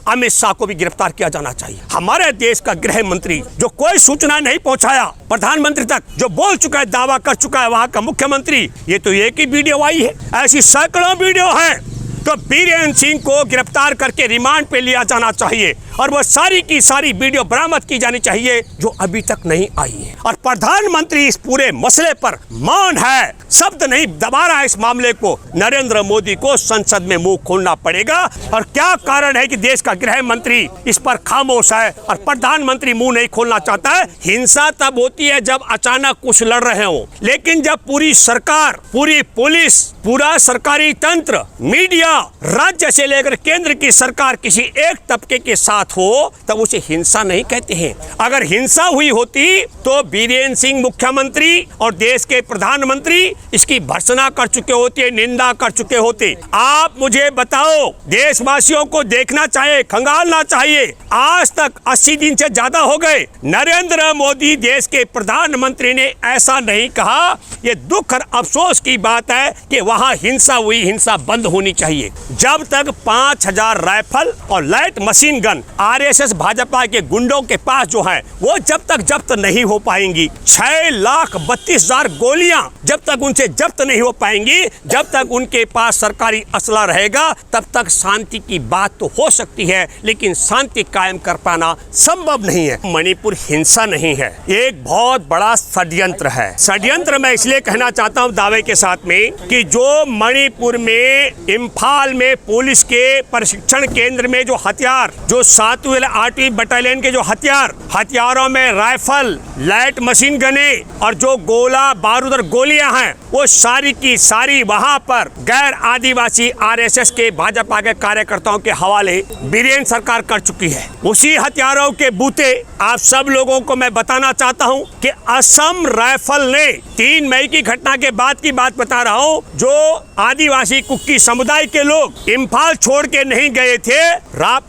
अमित शाह को भी गिरफ्तार किया जाना चाहिए। हमारे देश का गृह मंत्री जो कोई सूचना नहीं पहुंचाया प्रधानमंत्री तक, जो बोल चुका है, दावा कर चुका है वहां का मुख्यमंत्री, ये तो एक ही वीडियो आई है, ऐसी सैकड़ों वीडियो हैं। तो बीरेन्द्र सिंह को गिरफ्तार करके रिमांड पे लिया जाना चाहिए और वो सारी की सारी वीडियो बरामद की जानी चाहिए जो अभी तक नहीं आई है। और प्रधानमंत्री इस पूरे मसले पर मौन है, शब्द नहीं दबा रहा है इस मामले को। नरेंद्र मोदी को संसद में मुंह खोलना पड़ेगा। और क्या कारण है कि देश का गृह मंत्री इस पर खामोश है और प्रधानमंत्री मुंह नहीं खोलना चाहता है? हिंसा तब होती है जब अचानक कुछ लड़ रहे हो, लेकिन जब पूरी सरकार, पूरी पुलिस, पूरा सरकारी तंत्र, मीडिया, राज्य से लेकर केंद्र की सरकार किसी एक तबके के साथ हो, तब उसे हिंसा नहीं कहते हैं। अगर हिंसा हुई होती तो बीरेन्द्र सिंह मुख्यमंत्री और देश के प्रधानमंत्री इसकी भर्त्सना कर चुके होते, निंदा कर चुके होते। आप मुझे बताओ, देशवासियों को देखना चाहिए, खंगालना चाहिए। आज तक 80 दिन से ज्यादा हो गए, नरेंद्र मोदी देश के प्रधानमंत्री ने ऐसा नहीं कहा। ये दुख और अफसोस की बात है कि वहां हिंसा हुई, हिंसा बंद होनी चाहिए। जब तक 5000 राइफल और light machine gun RSS Bhajpa के गुंडों के पास जो है वो जब तक जब्त नहीं हो पाएंगी, 6,32,000 गोलियां जब तक उनसे जब्त नहीं हो पाएंगी, जब तक उनके पास सरकारी असला रहेगा, तब तक शांति की बात तो हो सकती है, लेकिन शांति कायम कर पाना संभव नहीं है। मणिपुर हिंसा नहीं है, एक बहुत बड़ा षड्यंत्र है। षड्यंत्र मैं इसलिए कहना चाहता हूं दावे के साथ में कि जो मणिपुर में, इम्फाल में पुलिस के प्रशिक्षण केंद्र में जो हथियार, जो 7वीं 8वीं बटालियन के जो हथियारों में राइफल, लाइट मशीन गने और जो गोला बारूद और गोलियां हैं, वो सारी की सारी वहां पर गैर आदिवासी आरएसएस के भाजपा के कार्यकर्ताओं के हवाले बीरेन्द्र सरकार कर चुकी है। उसी हथियारों के बूते आप सब लोगों को मैं बताना चाहता हूं कि असम राइफल ने 3 मई की घटना के बाद की बात बता रहा हूं, जो आदिवासी कुकी समुदाय के लोग इम्फाल छोड़ के नहीं गए थे,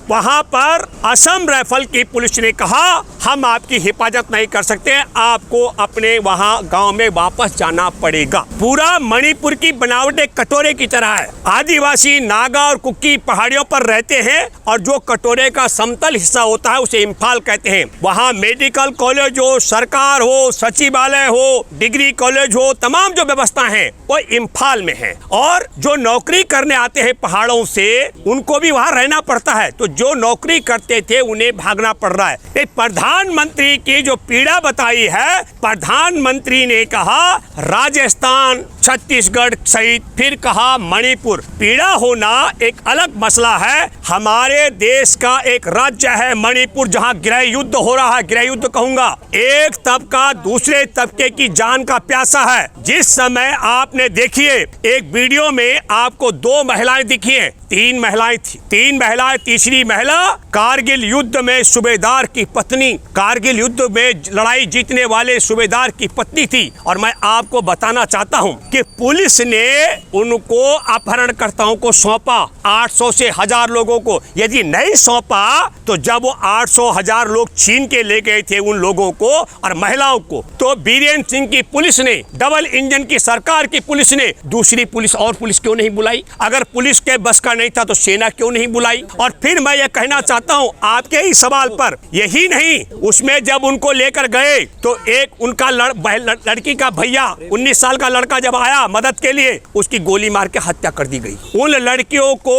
वहां पर असम राइफल की पुलिस ने कहा हम आपकी हिफाजत नहीं कर सकते, आपको अपने वहां गांव में वापस जाना पड़ेगा। पूरा मणिपुर की बनावट एक कटोरे की तरह है। आदिवासी नागा और कुकी पहाड़ियों पर रहते हैं और जो कटोरे का समतल हिस्सा होता है उसे इम्फाल कहते हैं। वहां मेडिकल कॉलेज हो, सरकार हो, सचिवालय हो, डिग्री कॉलेज हो, तमाम जो व्यवस्था है वो इम्फाल में है। और जो नौकरी करने आते हैं पहाड़ों से, उनको भी वहां रहना पड़ता है। तो जो नौकरी करते थे उन्हें भागना पड़ रहा है। प्रधानमंत्री की जो पीड़ा बताई है, प्रधानमंत्री ने कहा राजस्थान, छत्तीसगढ़ सहित, फिर कहा मणिपुर। पीड़ा होना एक अलग मसला है। हमारे देश का एक राज्य है मणिपुर, जहां गृह युद्ध हो रहा है, गृह युद्ध कहूंगा। एक तबका दूसरे तबके की जान का प्यासा है। जिस समय आपने देखिए एक वीडियो में आपको 2 महिलाएं दिखी हैं, 3 महिलाएं थी, 3 महिलाएं, तीसरी महिला कारगिल युद्ध में सूबेदार की पत्नी, कारगिल युद्ध में लड़ाई जीतने वाले सूबेदार की पत्नी थी। और मैं आपको बताना चाहता हूं कि पुलिस ने उनको अपहरणकर्ताओं को सौंपा, 800 से 1000 लोगों को। यदि नहीं सौंपा तो जब वो 800-1000 लोग छीन के ले गए थे उन लोगों को और महिलाओं को, तो बीरेन्द्र सिंह की पुलिस ने, डबल इंजन की सरकार की पुलिस ने दूसरी पुलिस और पुलिस क्यों नहीं बुलाई? अगर पुलिस के बस का नहीं था तो सेना क्यों नहीं बुलाई? और फिर मैं ये कहना चाहता हूं आपके ही सवाल पर, यही नहीं, उसमें जब उनको लेकर गए तो एक उनका लड़की का भैया, 19 साल का लड़का जब आया मदद के लिए, उसकी गोली मार के हत्या कर दी गई। उन लड़कियों को,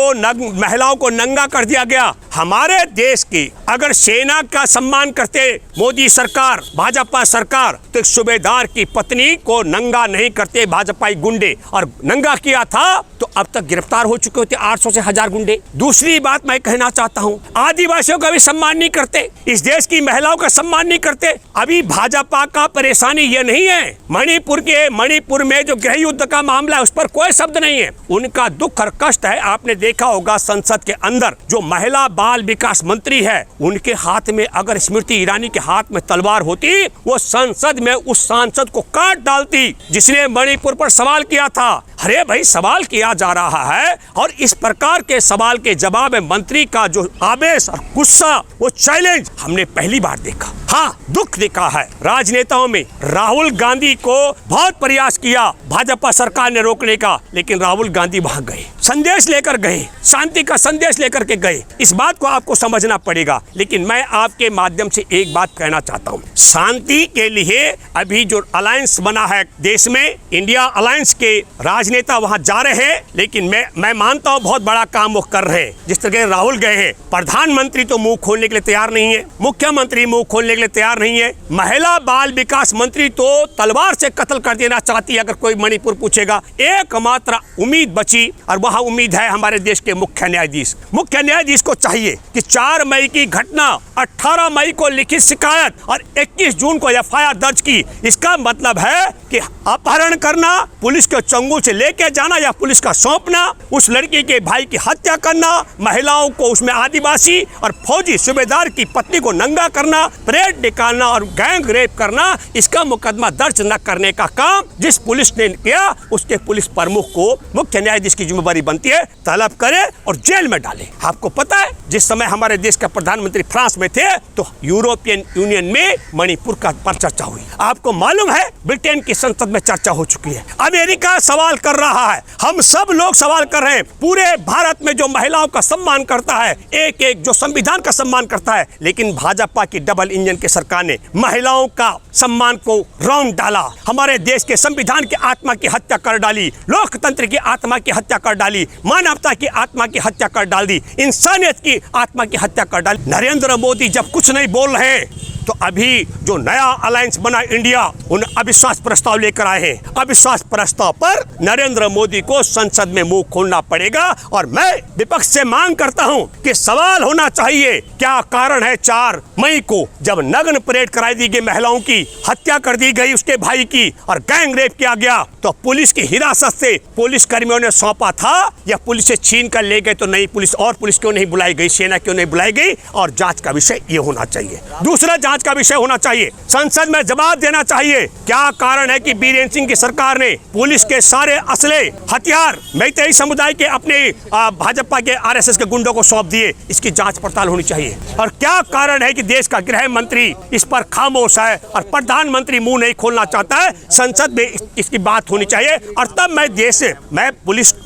महिलाओं को नंगा कर दिया गया। हमारे देश की अगर सेना का सम्मान करते मोदी सरकार, भाजपा सरकार, तो एक सूबेदार की पत्नी को नंगा नहीं करते भाजपाई गुंडे। और नंगा किया था तो अब तक गिरफ्तार हो चुके होते 800 से 1000 गुंडे। दूसरी बात मैं कहना चाहता हूं, आदिवासियों का भी सम्मान नहीं करते, इस देश की महिलाओं का सम्मान नहीं करते। अभी भाजपा का परेशानी ये नहीं है, मणिपुर में जो गृह युद्ध का मामला है उस पर कोई शब्द नहीं है। उनका दुख और कष्ट है। आपने देखा होगा संसद के अंदर जो महिला बाल विकास मंत्री है, उनके हाथ में अगर स्मृति ईरानी के हाथ में तलवार होती, वो संसद में उस सांसद को काट डालती जिसने मणिपुर पर सवाल किया था। अरे भाई, सवाल किया जा रहा है और इस प्रकार के सवाल के जवाब में मंत्री का जो आवेश और गुस्सा, वो चैलेंज हमने पहली बार देखा। हाँ, दुख दिखा है राजनेताओं में। राहुल गांधी को बहुत प्रयास किया भाजपा सरकार ने रोकने का, लेकिन राहुल गांधी वहां गए, संदेश लेकर गए, शांति का संदेश लेकर के गए। इस बात को आपको समझना पड़ेगा। लेकिन मैं आपके माध्यम से एक बात कहना चाहता हूँ, शांति के लिए अभी जो अलायंस बना है देश में, इंडिया अलायंस के राजनेता वहां जा रहे हैं, लेकिन मैं मानता हूं बहुत बड़ा काम वो कर रहे हैं। जिस तरह राहुल गए हैं, प्रधानमंत्री तो मुंह खोलने के लिए तैयार नहीं है, मुख्यमंत्री मुंह खोलने के लिए तैयार नहीं है, महिला बाल विकास मंत्री तो तलवार से कत्ल कर देना चाहती है अगर कोई मणिपुर पूछेगा। एकमात्र उम्मीद बची, और वह उम्मीद है हमारे देश के मुख्य न्यायाधीश को चाहिए कि 4 मई की घटना, 18 मई को लिखित शिकायत और 21 जून को एफआईआर दर्ज की। इसका मतलब है कि अपहरण करना, पुलिस के चंगुल से लेके जाना या पुलिस का सौंपना, उस लड़की के भाई की हत्या करना, महिलाओं को उसमें आदिवासी और फौजी सूबेदार की पत्नी को नंगा करना, परेड निकालना और गैंग रेप करना, इसका मुकदमा दर्ज न करने का काम जिस पुलिस ने किया, उसके पुलिस प्रमुख को मुख्य न्यायाधीश की जिम्मेदारी बनती है तलब करे और जेल में डाले। आपको पता है जिस समय हमारे देश का प्रधानमंत्री फ्रांस में थे तो यूरोपियन यूनियन में मणिपुर पर चर्चा हुई। आपको मालूम है ब्रिटेन की संसद में चर्चा हो चुकी है, अमेरिका सवाल कर रहा है, हम सब लोग सवाल कर रहे हैं। पूरे भारत में जो महिलाओं का सम्मान करता है, एक जो संविधान का सम्मान करता है, लेकिन भाजपा की डबल इंजन की सरकार ने महिलाओं का सम्मान को रौंद डाला, हमारे देश के संविधान की आत्मा की हत्या कर डाली, लोकतंत्र की आत्मा की हत्या कर डाली, मानवता की आत्मा की हत्या कर डाल दी, इंसानियत की आत्मा की हत्या कर डाली। नरेंद्र मोदी जब कुछ नहीं बोल रहे हैं तो अभी जो नया अलायंस बना इंडिया, उन अविश्वास प्रस्ताव लेकर आए हैं। अविश्वास प्रस्ताव पर नरेंद्र मोदी को संसद में मुंह खोलना पड़ेगा। और मैं विपक्ष से मांग करता हूं कि सवाल होना चाहिए, क्या कारण है 4 मई को जब नग्न परेड कराई दी गई, महिलाओं की हत्या कर दी गई उसके भाई की और गैंग रेप किया गया, तो पुलिस की हिरासत से पुलिस कर्मियों ने सौंपा था या पुलिस से छीन कर ले गए? तो नहीं, पुलिस क्यों नहीं बुलाई गई, सेना क्यों नहीं बुलाई गई? और जांच का विषय ये होना चाहिए। दूसरा जांच का विषय होना चाहिए, संसद में जवाब देना चाहिए, क्या कारण है कि बीरेन सिंह की सरकार ने पुलिस के सारे असले, हथियार मैतेई समुदाय के अपने भाजपा के आरएसएस के गुंडों को सौंप दिए? इसकी जांच पड़ताल होनी चाहिए। और क्या कारण है कि देश का गृह मंत्री इस पर खामोश है और प्रधानमंत्री मुंह नहीं खोलना चाहता है? संसद में इसकी बात होनी चाहिए। और तब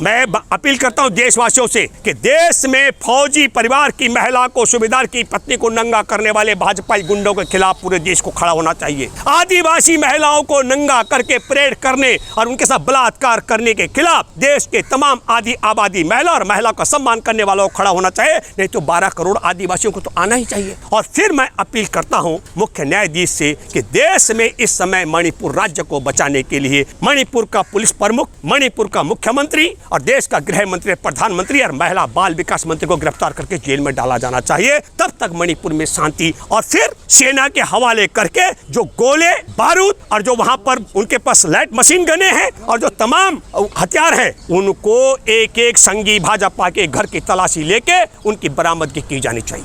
मैं अपील करता हूं देशवासियों से कि देश में फौजी परिवार की महिला को, सूबेदार की पत्नी को नंगा करने वाले भाजपाई गुंडों के खिलाफ पूरे देश को खड़ा होना चाहिए। आदिवासी महिलाओं को नंगा करके परेड करने और उनके साथ बलात्कार करने के खिलाफ देश के तमाम आदि आबादी महिला और महिला का सम्मान करने वालों को खड़ा होना चाहिए, नहीं तो 12 करोड़ आदिवासियों को तो आना ही चाहिए। और फिर मैं अपील करता हूं मुख्य न्यायाधीश से कि देश में इस समय मणिपुर राज्य को बचाने के लिए मणिपुर का पुलिस प्रमुख, मणिपुर का मुख्यमंत्री और देश का गृह मंत्री, प्रधानमंत्री और महिला बाल विकास मंत्री को गिरफ्तार करके जेल में डाला जाना चाहिए। तब तक मणिपुर में शांति, और फिर सेना के हवाले करके जो गोले, बारूद और जो वहां पर उनके पास लाइट मशीन गने हैं और जो तमाम हथियार हैं, उनको एक संगी भाजपा के घर की तलाशी लेके उनकी बरामदगी की जानी चाहिए।